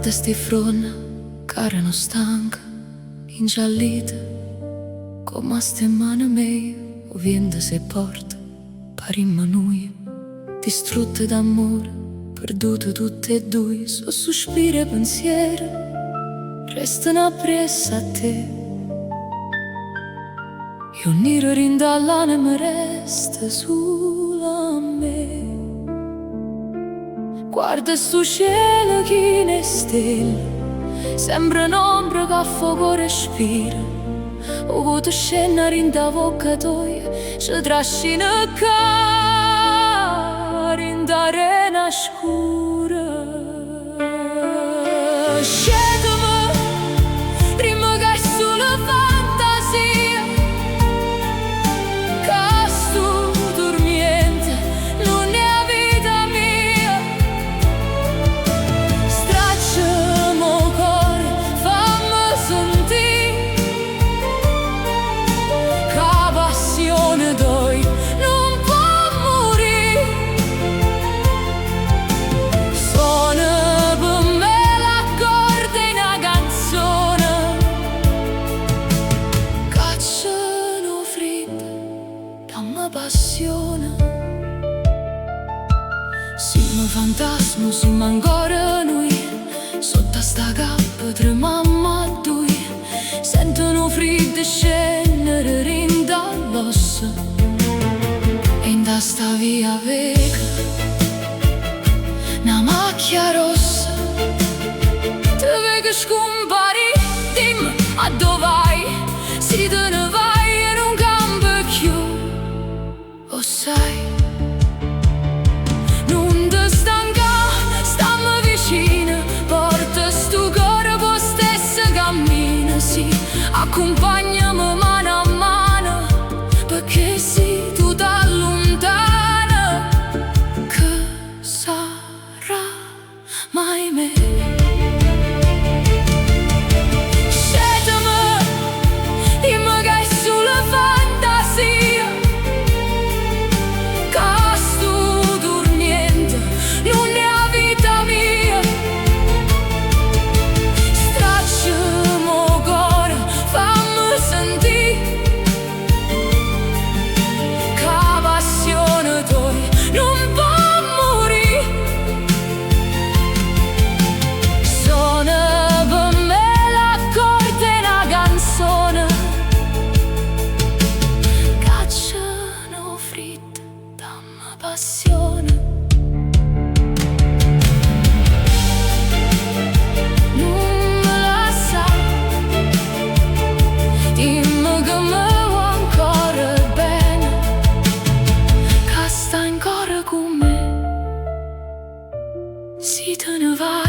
Guarda sti fronna, cara non stanca, ingiallita, come ste mani mie, o vento se porta, parimma noi, distrutte d'amore, perdute tutte e due, so sospiri e pensieri, restano appresso a te. E un nero rindall'anima resta solo a me. Guarda sto cielo che ne stelle, sembra un'ombra che a fuoco respira. O vuoto scena rinda bocca tua, ci trascina cara in arena scura. Scendimi, prima che è solo fantasia, che sto dormiente, non è vita mia. Stracciami il cuore, fammi sentire che la passione doi non può morire. Suona per me l'accordo in una canzone, cacciano fredda dammi passione. Siamo fantasma, siamo ancora noi, sotto sta cappa tremammo a due. Sentono freddo scendere rinda all'osso, e in sta via vega una macchia rossa. Te vedo scomparire, dimmi a dove vai, se te ne vai in un campo più. Lo sai, non ti stanca, stammi vicino, porta sto cuore per stesso cammino, sì, accompagnami mano a mano, perché se tu t'allontana, che sarà mai me? Scendimi, dimmi che è solo fantasia, che sto dormiente, non è la vita mia. Stracciami il cuore, fammi sentire che la passione tua non può morire. Suona per me l'accordo in una canzone, cacciano fredda dammi passione. Non me la sa, dimmi che mi vuoi ancora bene, che stai ancora con me, se te ne vai.